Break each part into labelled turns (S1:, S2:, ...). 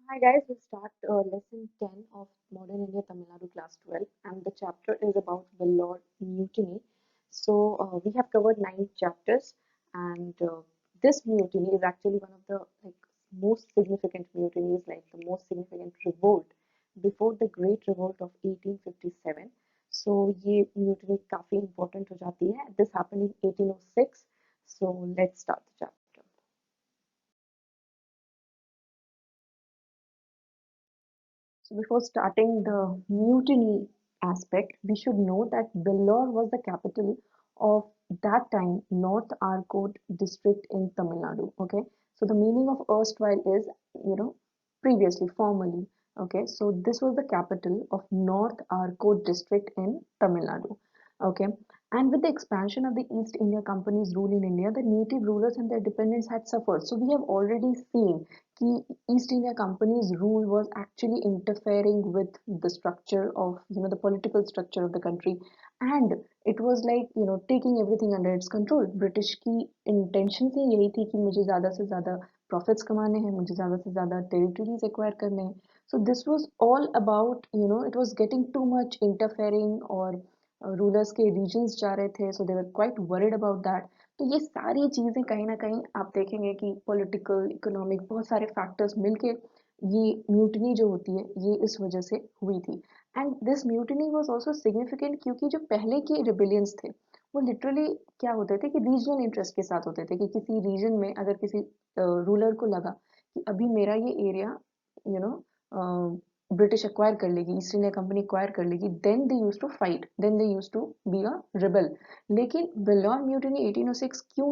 S1: Hi guys, we start lesson 10 of Modern India Tamil Nadu class 12 and the chapter is about Vellore mutiny. We have covered 9 chapters and this mutiny is actually one of the most significant mutinies, like the most significant revolt before the Great Revolt of 1857. So ये mutiny काफी important हो जाती है. This happened in 1806. So let's start the chapter. So before starting the mutiny aspect, we should know that Vellore was the capital of that time North Arcot district in Tamil Nadu. Okay, so the meaning of erstwhile is previously, formally. Okay, so this was the capital of North Arcot district in Tamil Nadu. Okay, and with the expansion of the East India Company's rule in India, the native rulers and their dependents had suffered. So we have already seen कि East India Company's rule was actually interfering with the structure of the political structure of the country, and it was like taking everything under its control. British की intention ही यही थी कि मुझे ज़्यादा से ज़्यादा profits कमाने हैं, मुझे ज़्यादा से ज़्यादा territories acquire करने हैं. So this was all about it was getting too much interfering, और rulers के regions जा रहे थे, so they were quite worried about that. तो ये सारी चीजें कहीं ना कहीं आप देखेंगे कि पॉलिटिकल इकोनॉमिक बहुत सारे फैक्टर्स मिलके ये म्यूटनी जो होती है ये इस वजह से हुई थी. And this mutiny was also significant क्योंकि जो पहले के रिबेलियंस थे वो लिटरली क्या होते थे कि रीजनल इंटरेस्ट के साथ होते थे, कि किसी रीजन में अगर किसी रूलर को लगा कि अभी मेरा ये area you know British acquire कर लेगी, ईस्ट इंडिया कंपनी एक्वायर कर लेगी, then they used to fight, then they used to be a rebel. लेकिन वेलोर म्यूटिनी 1806 क्यों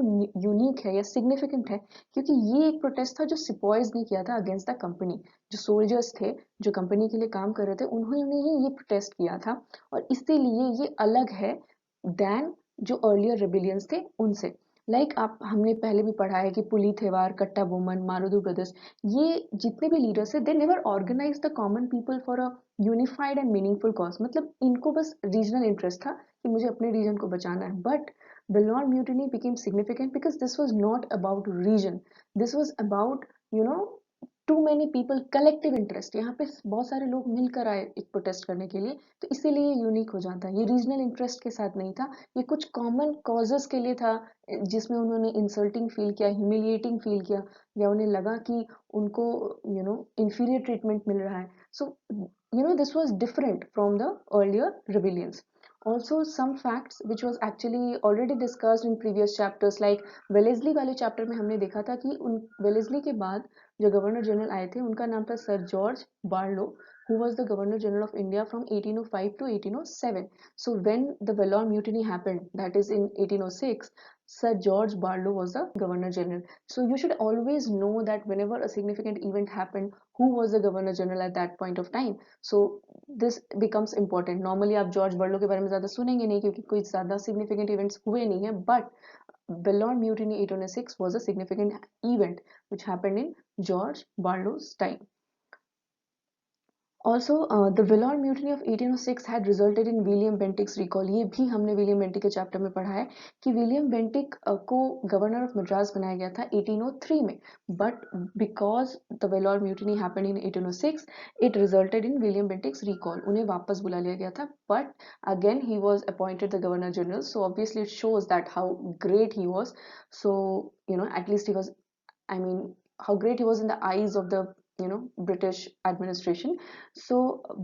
S1: यूनिक है या सिग्निफिकेंट है? क्योंकि ये एक प्रोटेस्ट था जो सिपॉयज ने किया था अगेंस्ट द कंपनी. जो सोल्जर्स थे जो कंपनी के लिए काम कर रहे थे उन्होंने ही ये प्रोटेस्ट किया था, और इसीलिए ये अलग है दैन जो अर्लियर रिबिलियंस थे उनसे. आप हमने पहले भी पढ़ा है कि पुली थेवार, कट्टा बोमन, मारुदु ब्रदर्स, ये जितने भी लीडर्स थे they never organize the common people for a unified and meaningful cause. मतलब इनको बस रीजनल इंटरेस्ट था कि मुझे अपने रीजन को बचाना है. But Belon mutiny became significant because this was not about region. This was about, too many people, collective interest. यहाँ पे बहुत सारे लोग मिलकर आए एक प्रोटेस्ट करने के लिए, तो इसीलिए यूनिक हो जाता है. ये रीजनल इंटरेस्ट के साथ नहीं था, ये कुछ कॉमन कॉजेस के लिए था, जिसमें उन्होंने इंसल्टिंग फील किया, ह्यूमिलिएटिंग फील किया, या उन्हें लगा कि उनको इंफीरियर ट्रीटमेंट मिल रहा है. सो this was different from the earlier rebellions. Also, some facts which was actually already discussed in previous chapters, like Wellesley वाले चैप्टर में हमने देखा था कि उन वेलेस्ली के बाद जो गवर्नर जनरल आए थे उनका नाम था sir George Barlow, who was the governor general of India from 1805 to 1807. So when the Vellore mutiny happened, that is in 1806, Sir George Barlow was the governor general. So you should always know that whenever a significant event happened, who was the governor general at that point of time. So this becomes important. Normally आप George बर्लो के बारे में ज़्यादा सुनेंगे नहीं क्योंकि कोई ज़्यादा significant events हुए नहीं हैं, but Vellore Mutiny 1806 was a significant event which happened in George Barlow's time. Also, the Vellore Mutiny of 1806 had resulted in William Bentinck's recall. ये भी हमने विलियम बेंटिक के चैप्टर में पढ़ा है कि विलियम बेंटिक को गवर्नर ऑफ मद्रास बनाया गया था 1803 में, but because the Vellore mutiny happened in 1806 it resulted in William Bentinck's recall. उन्हें वापस बुला लिया गया था, but again he was appointed the governor general. So obviously it shows that how great he was. So at least he was, I mean, how great he was in the eyes of the British administration. So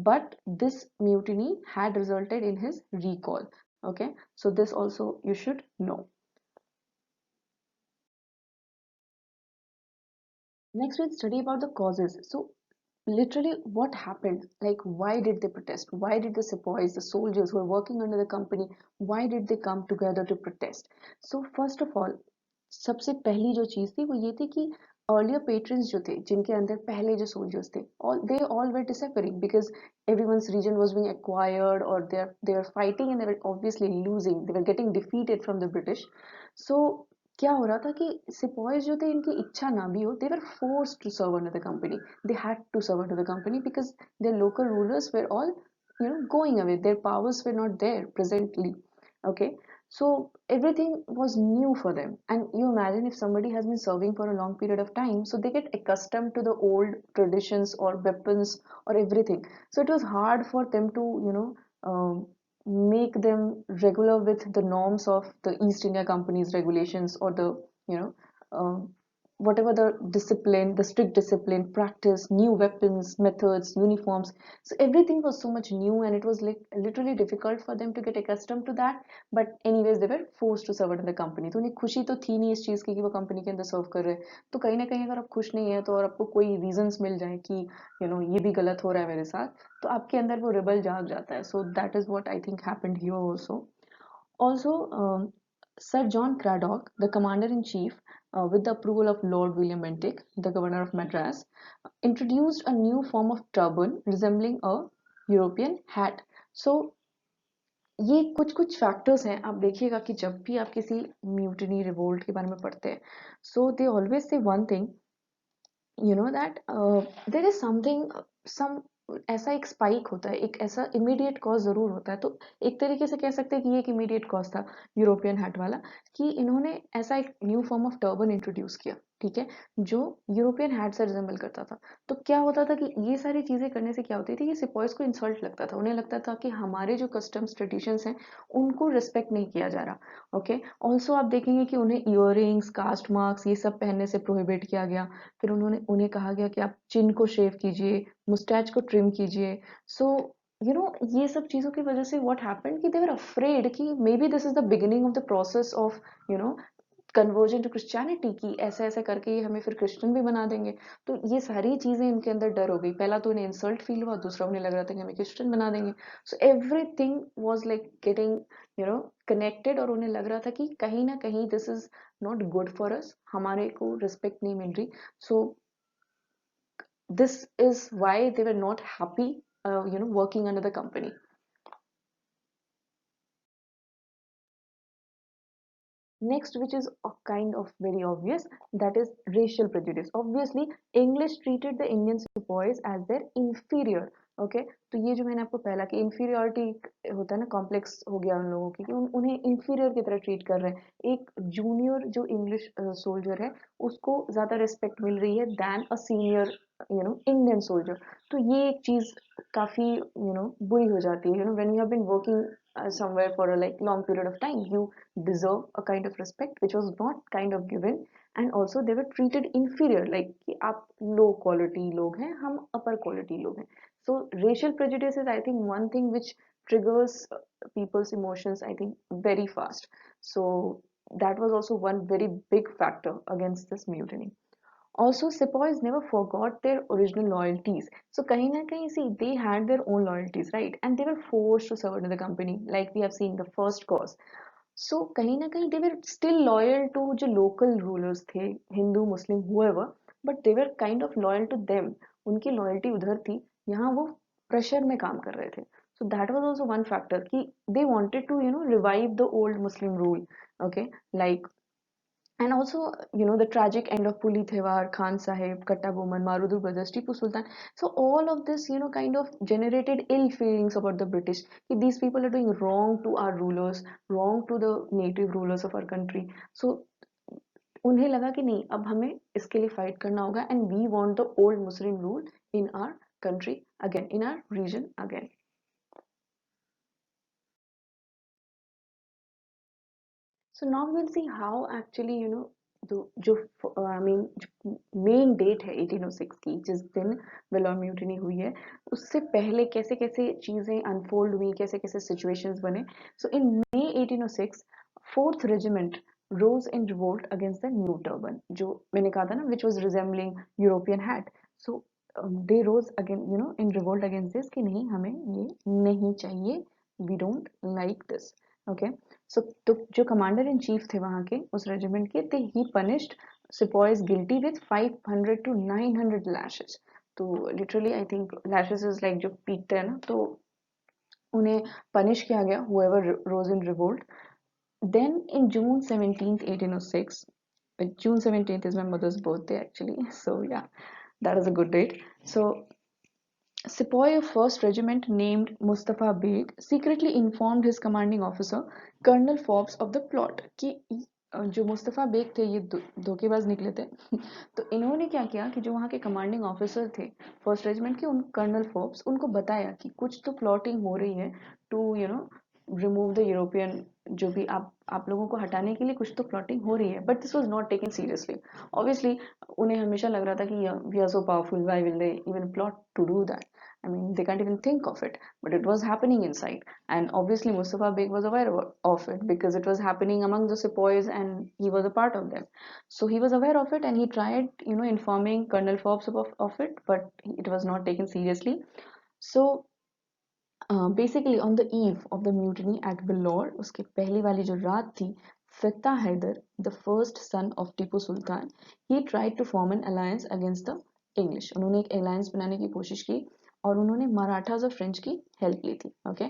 S1: but this mutiny had resulted in his recall. Okay, so this also you should know. Next we'll study about the causes. So literally what happened, like why did they protest, why did the sepoys, the soldiers who were working under the company, why did they come together to protest? So first of all, सबसे पहली जो चीज थी वो ये थी कि earlier patrons जो थे, जिनके अंदर पहले जो soldiers थे, all they all were disappearing because everyone's region was being acquired, or they were fighting and they were obviously losing, they were getting defeated from the British. So क्या हो रहा था कि सिपॉयज जो थे इनकी इच्छा ना भी हो, they were forced to serve under the company, they had to serve under the company because their local rulers were all going away, their powers were not there presently. Okay, So everything was new for them. And you imagine if somebody has been serving for a long period of time, so they get accustomed to the old traditions or weapons or everything. So it was hard for them to, make them regular with the norms of the East India Company's regulations, or the, you know, whatever the discipline, the strict discipline, practice, new weapons, methods, uniforms. So everything was so much new, and it was like literally difficult for them to get accustomed to that. But anyways they were force to serve in the company, तो उन्हें खुशी तो थी नहीं इस चीज़ की कि वो कंपनी के अंदर सर्व कर रहे हैं। तो कहीं ना कहीं अगर आप खुश नहीं है तो, और आपको कोई रीजंस मिल जाए कि ये भी गलत हो रहा है मेरे साथ, तो आपके अंदर वो रिबल जाग जाता है। So that is what I think happened here also. Also, Sir John Cradock, the commander-in-chief, with the approval of Lord William Bentinck, the governor of Madras, introduced a new form of turban resembling a European hat. So ये कुछ कुछ factors हैं, आप देखिएगा कि जब भी आप किसी म्यूटिनी रिवोल्ट के बारे में पढ़ते हैं, so they always say one thing, that there is something, some ऐसा एक स्पाइक होता है, एक ऐसा इमीडिएट कॉज जरूर होता है। तो एक तरीके से कह सकते हैं कि ये एक इमीडिएट कॉज था यूरोपियन हैट वाला, कि इन्होंने ऐसा एक new form of turban introduce किया, ठीक है, जो यूरोपियन हैट से रिजेंबल करता था। तो क्या होता था कि ये सारी चीजें करने से क्या होती थी कि सिपॉइज को इंसल्ट लगता था, उन्हें लगता था कि हमारे जो कस्टम्स ट्रेडिशंस हैं उनको रिस्पेक्ट नहीं किया जा रहा। ओके, ऑल्सो आप देखेंगे कि उन्हें इयररिंग्स, कास्ट मार्क्स, ये सब पहनने से प्रोहिबिट किया गया। फिर उन्हें कहा गया कि आप चिन को शेव कीजिए, मुस्टैच को ट्रिम कीजिए। सो ये सब चीज़ों की वजह से व्हाट हैपेंड कि दे वर अफ्रेड कि may be this is the beginning of the process of conversion to Christianity, की ऐसे ऐसे करके ये हमें फिर क्रिश्चियन भी बना देंगे। तो ये सारी चीज़ें इनके अंदर डर हो गई। पहला तो इन्हें इंसल्ट फील हुआ, दूसरा उन्हें लग रहा था कि हमें क्रिश्चियन बना देंगे। So everything was like getting connected, और उन्हें लग रहा था कि कहीं ना कहीं this is not good for us, हमारे को रिस्पेक्ट नहीं मिल रही। सो this is why they were not happy working under the company. Next, which is a kind of very obvious, that is racial prejudice. Obviously English treated the Indian sepoys as their inferior. Okay, तो ये जो मैंने आपको पहला कि inferiority होता है ना, कॉम्प्लेक्स हो गया उन लोगों की कि उन्हें इंफीरियर की तरह ट्रीट कर रहे हैं। एक जूनियर जो इंग्लिश सोल्जर है उसको ज्यादा रिस्पेक्ट मिल रही है than a senior Indian soldier. तो ये एक चीज काफी बुरी हो जाती है। When you have been working somewhere for a like long period of time, you deserve a kind of respect which was not kind of given. And also they were treated inferior, like कि आप low quality लोग हैं, हम upper quality लोग हैं। So racial prejudice is, I think, one thing which triggers people's emotions, I think, very fast. So that was also one very big factor against this mutiny. Also, sepoys never forgot their original loyalties. So kahin na kahin, see, they had their own loyalties, right? And they were forced to serve under the company, like we have seen the first cause. So kahin na kahin, they were still loyal to जो local rulers थे, Hindu, Muslim, whoever, but they were kind of loyal to them. उनकी loyalty उधर थी, यहाँ वो pressure में काम कर रहे थे. So that was also one factor कि they wanted to revive the old Muslim rule. Okay, like, and also, the tragic end of Puli Thewar, Khan Sahib, Katta Boman, Marudu Brothers, Tipu Sultan. So all of this, kind of generated ill feelings about the British. कि these people are doing wrong to our rulers, wrong to the native rulers of our country. So उन्हें लगा कि नहीं, अब हमें इसके लिए fight करना होगा, and we want the old Muslim rule in our country again, in our region again. So now we'll see how actually, जो I mean मेन डेट है 1806 की, जिस दिन वेलोर म्यूटिनी हुई है, उससे पहले कैसे कैसे चीजें अनफोल्ड हुई, कैसे कैसे सिचुएशंस बने। सो इन May 1806, fourth regiment rose in revolt against the new turban, जो मैंने कहा था ना, which was resembling European hat. So they rose again, in revolt against this कि नहीं, हमें ये नहीं चाहिए, we don't like this. Okay, so तो जो कमांडर इन चीफ थे वहां के उस रेजिमेंट के, they he punished sepoys guilty with 500 to 900 lashes. तो literally I think lashes is like जो पीटते हैं ना, तो उन्हें पनिश किया गया, whoever rose in revolt. Then in June 17th, 1806, June 17th is my mother's birthday actually, so yeah, that is a good date. So Sepoy of 1st Regiment named Mustafa Beg secretly informed his commanding officer, Colonel Forbes, of the plot कि जो Mustafa bag थे ये धोखेबाज निकले थे तो इन्होंने क्या किया कि जो वहाँ के कमांडिंग ऑफिसर थे 1st रेजिमेंट के उन कर्नल फोर्ब्स उनको बताया कि कुछ तो प्लॉटिंग हो रही है टू रिमूव द यूरोपियन जो भी आप लोगों को हटाने के लिए कुछ तो प्लॉटिंग हो रही है but this was not taken seriously obviously उन्हें हमेशा लग रहा था कि we are so powerful why will they even plot to do that I mean, they can't even think of it, but it was happening inside. And obviously, Mustafa Beg was aware of it because it was happening among the sepoys and he was a part of them. So he was aware of it and he tried, informing Colonel Forbes of it, but it was not taken seriously. So basically, on the eve of the mutiny at Vellore, उसके पहली वाली जो रात थी, Fateh Haider, the first son of Tipu Sultan, he tried to form an alliance against the English. उन्होंने एक alliance बनाने की कोशिश की और उन्होंने मराठास और फ्रेंच की हेल्प ली थी, okay?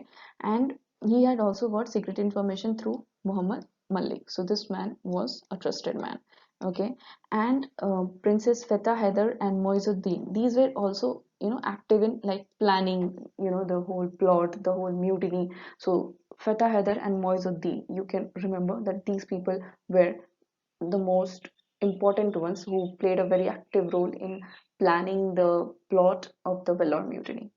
S1: And he had also got secret information through Muhammad Malik. So this man was a trusted man, okay? And Princess Fateh Haider and Moizuddin, these were also active in like planning the whole plot, the whole mutiny. So Fateh Haider and Moizuddin, you can remember that these people were the most important ones who played a very active role in planning the plot of the Vellore mutiny.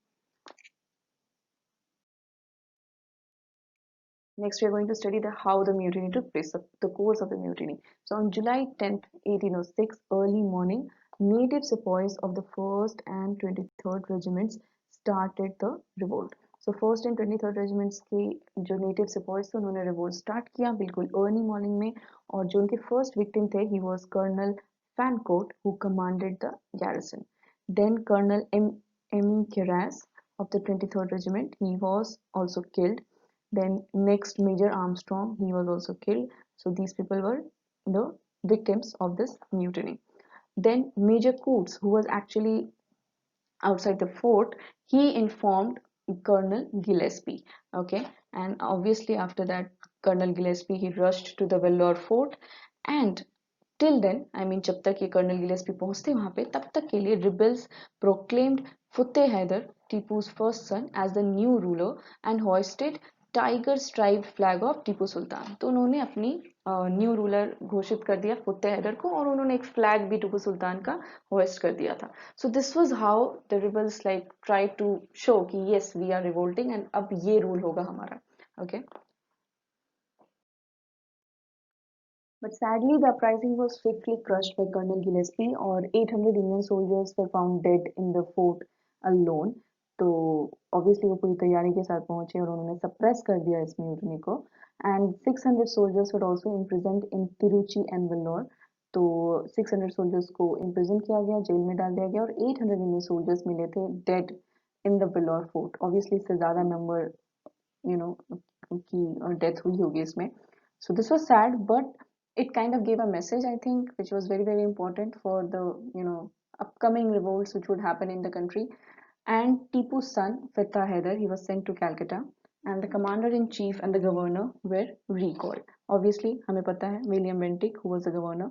S1: Next, we are going to study how the mutiny took place, the course of the mutiny. So, on July 10th, 1806, early morning, native sepoys of the 1st and 23rd regiments started the revolt. So, 1st and 23rd regiments के जो native sepoys थे उन्होंने revolt start किया बिल्कुल early morning में और जो उनके first victim थे he was Colonel Fancourt who commanded the garrison. Then Colonel M. Keras of the 23rd regiment he was also killed. Then next Major Armstrong, he was also killed. So these people were the victims of this mutiny. Then Major Coots, who was actually outside the fort, he informed Colonel Gillespie. Okay, and obviously after that, Colonel Gillespie he rushed to the Vellore fort, and till then, I mean, जब तक ये colonel Gillespie पहुंचते वहां पे तब तक के लिए rebels proclaimed Futteh Haider, Tipu's first son, as the new ruler and hoisted tiger striped flag of Tipu Sultan. तो उन्होंने अपनी न्यू रूलर घोषित कर दिया फतेह हैदर को और उन्होंने एक फ्लैग भी टीपू सुल्तान का होस्ट कर दिया था. So this was how the rebels like try to show कि yes we are revolting and अब ये रूल होगा हमारा. Okay. But sadly, the uprising was swiftly crushed by Colonel Gillespie, or 800 Indian soldiers were found dead in the fort alone. तो obviously वो पूरी तैयारी के साथ पहुंचे और उन्होंने suppress कर दिया इस mutiny को. And 600 soldiers were also imprisoned in Tiruchi and Vellore. तो 600 soldiers को imprison किया गया, जेल में डाल दिया गया और 800 Indian soldiers मिले थे dead in the Vellore fort. Obviously इससे ज़्यादा number you know की death हुई होगी इसमें. So this was sad, but it kind of gave a message, I think, which was very, very important for the upcoming revolts which would happen in the country. And Tipu's son, Fateh Haider, he was sent to Calcutta, and the commander-in-chief and the governor were recalled. Obviously, हमें पता है William Bentinck, who was the governor,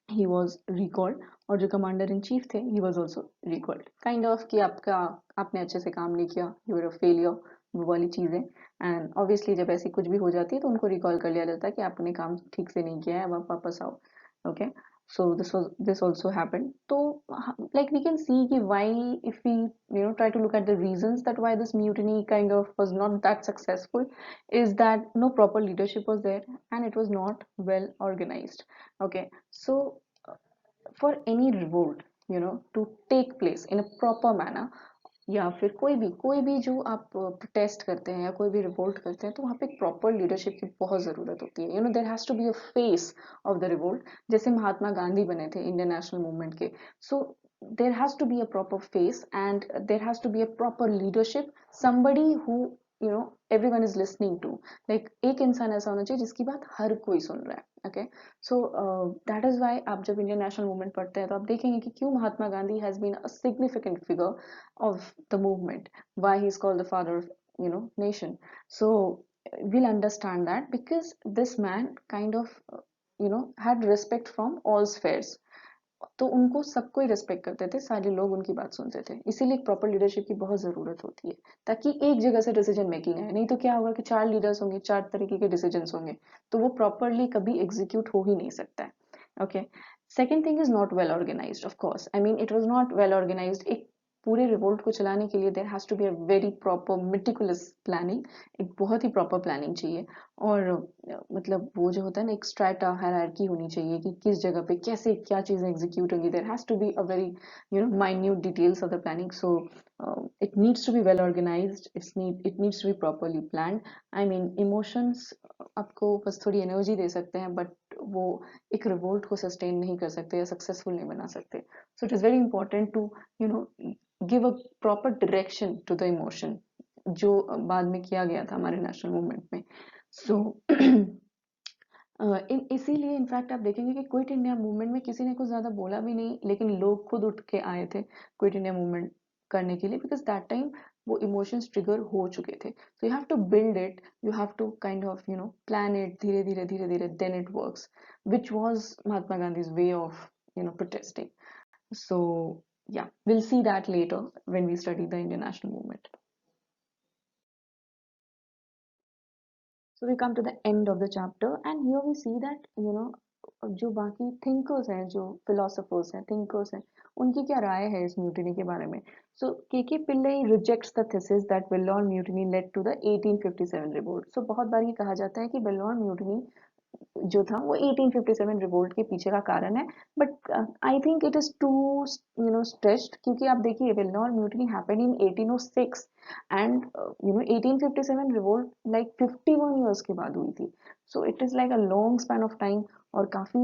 S1: he was recalled और जो commander in chief थे he was also recalled. Kind of कि आपने अच्छे से काम नहीं किया, you were a failure, वो वाली चीजें. And obviously जब ऐसी कुछ भी हो जाती है तो उनको recall कर लिया जाता है कि आपने काम ठीक से नहीं किया है, अब आप वापस आओ. Okay. So this also happened. So like we can see कि why, if we try to look at the reasons that why this mutiny kind of was not that successful, is that no proper leadership was there and it was not well organized. Okay. So for any revolt to take place in a proper manner, या फिर कोई भी जो आप protest करते हैं या कोई भी रिवोल्ट करते हैं तो वहाँ पे एक प्रॉपर लीडरशिप की बहुत ज़रूरत होती है. There has to be a face of the revolt. जैसे महात्मा गांधी बने थे इंडियन नेशनल मूवमेंट के. So there has to be a proper face and there has to be a proper leadership, somebody who everyone is listening to. Like एक इंसान ऐसा होना चाहिए जिसकी बात हर कोई सुन रहा है. Okay. So that is why आप जब इंडियन नेशनल मूवमेंट पढ़ते हैं तो आप देखेंगे कि क्यों Mahatma Gandhi has been a significant figure of the movement, why he's called the father of nation. So we'll understand that because this man kind of had respect from all spheres. तो उनको सबको ही रिस्पेक्ट करते थे, सारे लोग उनकी बात सुनते थे। इसीलिए एक प्रॉपर लीडरशिप की बहुत ज़रूरत होती है, ताकि एक जगह से डिसीजन मेकिंग आए। नहीं तो क्या होगा कि 4 लीडर्स होंगे, 4 तरीके के डिसीजंस होंगे, तो वो प्रॉपरली कभी एग्जीक्यूट हो ही नहीं सकता है। Okay. Second thing is not well organized, of course, I mean it was not well organized. एक पूरे रिवोल्ट को चलाने के लिए there has to be a very proper meticulous planning. एक बहुत ही प्रॉपर प्लानिंग चाहिए। और मतलब वो जो होता है ना, एक स्ट्रैटा हायरार्की होनी चाहिए कि किस जगह पे कैसे क्या चीजें एग्जीक्यूट होंगी। There has to be a very minute details of the planning. So it needs to be well organized. It needs to be properly planned. I mean emotions आपको बस थोड़ी एनर्जी दे सकते हैं, बट वो एक रिवोल्ट को sustain नहीं कर सकते या सक्सेसफुल नहीं बना सकते। So it is very important to you know give a proper direction to the emotion, जो बाद में किया गया था हमारे नेशनल मूवमेंट में। सो इसीलिए इनफैक्ट आप देखेंगे कि क्विट इंडिया मूवमेंट में किसी ने कुछ ज्यादा बोला भी नहीं, लेकिन लोग खुद उठ के आए थे क्विट इंडिया मूवमेंट करने के लिए, बिकॉज दैट टाइम वो इमोशंस ट्रिगर हो चुके थे। So you have to build it, you have to kind of plan it धीरे धीरे धीरे धीरे, then it works, which was Mahatma Gandhi's way of protesting. So yeah, we'll see that later when we study the Indian national movement. So we come to the end of the chapter, and here we see that जो बाकी thinkers हैं, जो philosophers हैं, thinkers हैं, उनकी क्या राय है इस म्यूटिनी के बारे में। So K Pillai rejects the thesis that Vellore mutiny led to the 1857 revolt. So बहुत बार ये कहा जाता है कि वेल्लोर म्यूटिनी जो था वो 1857 रिवोल्ट के पीछे का कारण है, but I think it is too stretched, क्योंकि आप देखिए Vellore mutiny happened in 1806 and 1857 revolt like 51 years के बाद हुई थी। So it is like a long span of time, और काफी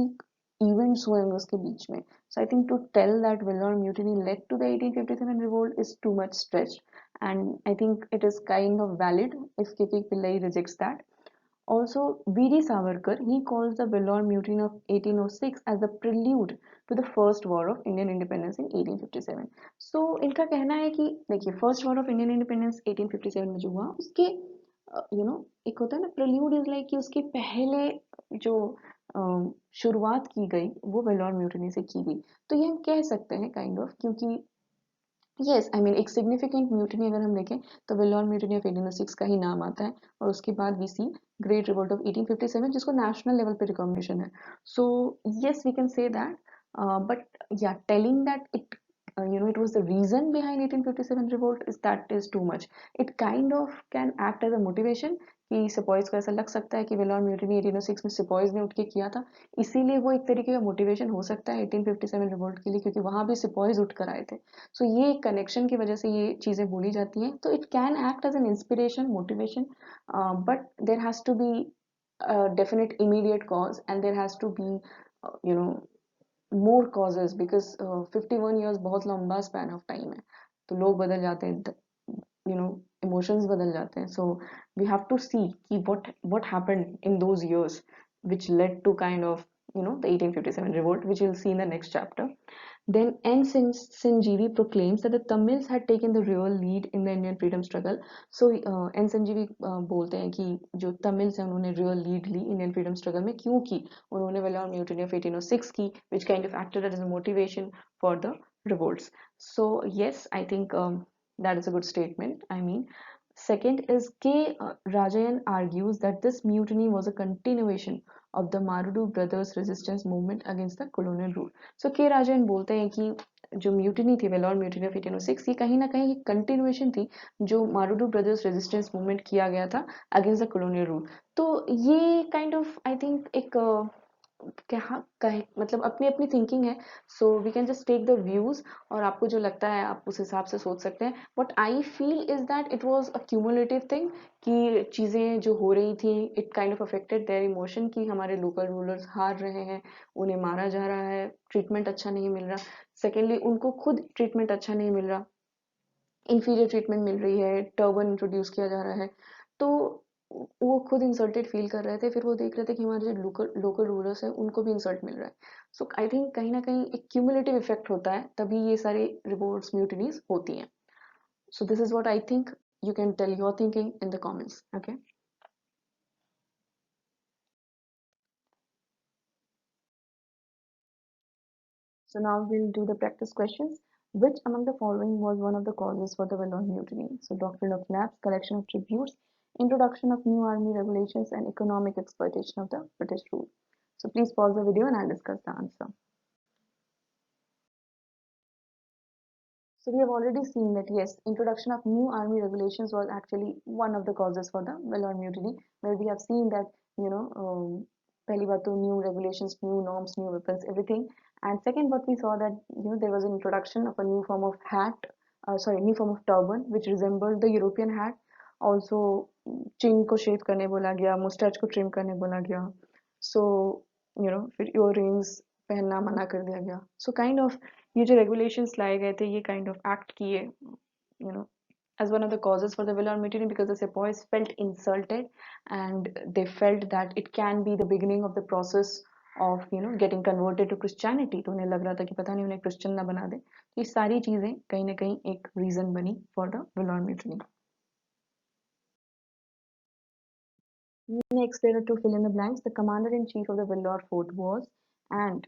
S1: इवेंट्स हुए होंगे उसके बीच में। So I think to tell that Vellore mutiny led to the 1857 revolt is too much stretched, and I think it is kind of valid if K.K. Pillai rejects that. Also, V.D. Savarkar, he calls the Vellore Mutiny of 1806 as the prelude to the First War of Indian Independence in 1857. So, इनका कहना है कि देखिए first war of Indian independence 1857 में जो हुआ उसके एक होता है ना प्रेल्यूड, इज लाइक कि उसके पहले जो शुरुआत की गई वो वेल्लोर म्यूटिनी से की गई। तो ये हम कह सकते हैं काइंड ऑफ, क्योंकि यस आई मीन एक सिग्निफिकेंट म्यूटनी अगर हम देखें तो वेल्लोर म्यूटनी ऑफ 1806 का ही नाम आता है, और उसके बाद we see great revolt of 1857 जिसको नेशनल लेवल पे रिकॉग्निशन है। So yes we can say that, but या telling that it it was the reason behind 1857 revolt is that is too much. It kind of can act as a motivation कि sepoys को ऐसा लग सकता है कि Vellore mutiny 1806 में sepoys ने उठ के किया था, इसीलिए वो एक तरीके का मोटिवेशन हो सकता है 1857 रिवोल्ट के लिए, क्योंकि वहां भी सिपॉइज उठ कर आए थे। सो ये कनेक्शन की वजह से ये चीजें बोली जाती हैं। तो it can act as an inspiration motivation, but there has to be definite immediate cause, and there has to be you know more causes, because 51 years बहुत लंबा स्पैन ऑफ टाइम है। तो लोग बदल जाते हैं, you know emotions बदल जाते हैं। So we have to see कि what happened in those years which led to kind of the 1857 revolt, which we'll see in the next chapter. Then N. Sanjeevi proclaims that the Tamils had taken the real lead in the Indian freedom struggle. So N. Sanjeevi बोलते हैं कि जो Tamils हैं उन्होंने real lead ली Indian freedom struggle में, क्योंकि उन्होंने Vellore mutiny of 1806 की, which kind of acted as a motivation for the revolts. So yes, I think that is a good statement. I mean, second is K. Rajayan argues that this mutiny was a continuation of the Marudu brothers' resistance movement against the colonial rule. So K. Rajayan बोलते हैं कि जो mutiny थी Vellore mutiny of 1806, ये कहीं ना कहीं continuation थी जो मारुडू ब्रदर्स रेजिस्टेंस मूवमेंट किया गया था अगेंस्ट द कॉलोनियल रूल। तो ये काइंड ऑफ आई थिंक एक क्या कहे, मतलब अपनी अपनी थिंकिंग है। So we can just take the views, और आपको जो लगता है आप उस हिसाब से सोच सकते हैं। But I feel is that it was a cumulative thing, कि चीज़ें जो हो रही थी it kind of affected there emotion, कि हमारे लोकल रूलर्स हार रहे हैं, उन्हें मारा जा रहा है, ट्रीटमेंट अच्छा नहीं मिल रहा। सेकेंडली उनको खुद ट्रीटमेंट अच्छा नहीं मिल रहा, इंफीरियर ट्रीटमेंट मिल रही है, टर्बन इंट्रोड्यूस किया जा रहा है। तो वो खुद इंसल्टेड फील कर रहे थे, फिर वो देख रहे थे कि हमारे जो लोकल लोकल रूलर्स हैं उनको भी इंसल्ट मिल रहा है। सो आई थिंक कहीं ना कहीं एक क्यूमुलेटिव इफेक्ट होता है, तभी ये सारी रिवोल्ट्स म्यूटिनीज होती हैं। So this is what I think, you can tell your thinking in the comments. Okay, So now we'll do the practice questions. Which among the following was one of the causes for the Vellore Mutiny? So doctrine of lapse, collection of tributes, introduction of new army regulations, and economic exploitation of the British rule. So please pause the video and I'll discuss the answer. So we have already seen that yes, introduction of new army regulations was actually one of the causes for the Vellore Mutiny, where we have seen that पहली बात तो new regulations, new norms, new weapons, everything. And second, what we saw that there was an introduction of a new form of hat, new form of turban, which resembled the European hat. Also, chin को shave करने बोला गया, mustache को trim करने बोला गया. So फिर earrings पहनना मना कर दिया गया. So kind of ये जो regulations लाए गए थे ये kind of act किए as one of the causes for the Vellore Mutiny because the sepoys felt insulted and they felt that it can be the beginning of the process of getting converted to Christianity. तो उन्हें लग रहा था कि पता नहीं उन्हें Christian ना बना दे. ये सारी चीजें कहीं ना कहीं एक reason बनी for the Vellore Mutiny. Next, there are to fill in the blanks. The commander-in-chief of the Vellore fort was, and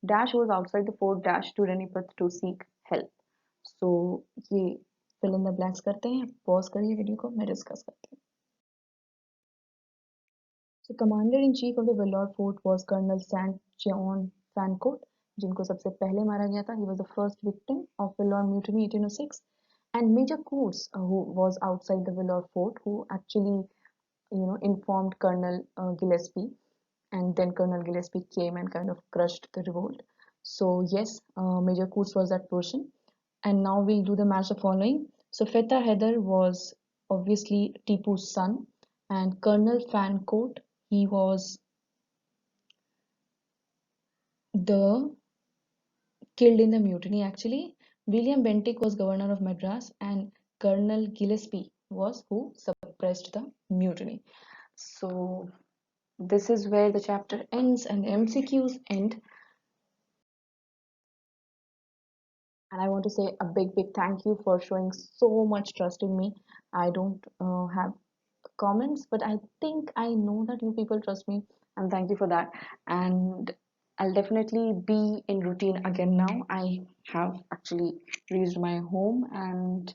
S1: dash was outside the fort dash to Renipat to seek help. So ये fill in the blanks करते हैं. Pause करिए video को, मैं discuss करती हूँ. So commander-in-chief of the Vellore fort was Colonel Saint John Fancourt, जिनको सबसे पहले मारा गया था. He was the first victim of Vellore Mutiny 1806. And Major Coates, who was outside the Vellore fort, who actually informed Colonel Gillespie, and then Colonel Gillespie came and kind of crushed the revolt. So yes, Major Coates was that person. And now we'll do the match the following. So Feta Heather was obviously Tipu's son, and Colonel Fancourt, he was the killed in the mutiny actually. William Bentinck was governor of Madras, and Colonel Gillespie was who suppressed the mutiny. So this is where the chapter ends and the MCQs end. And I want to say a big, big thank you for showing so much trust in me. I don't have comments, but I think I know that you people trust me, and thank you for that. And I'll definitely be in routine again now. I have actually reached my home and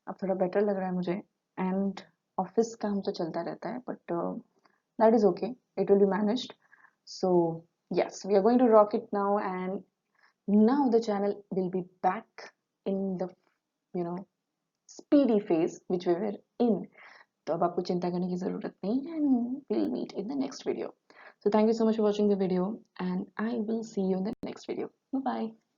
S1: अब थोड़ा better लग रहा है मुझे. And office काम तो चलता रहता है, but that is okay. It will be managed. So yes, we are going to rock it now, and now the channel will be back in the you know speedy phase which we were in. तो अब आपको चिंता करने की ज़रूरत नहीं है, and we'll meet in the next video. So thank you so much for watching the video, and I will see you in the next video. Bye bye.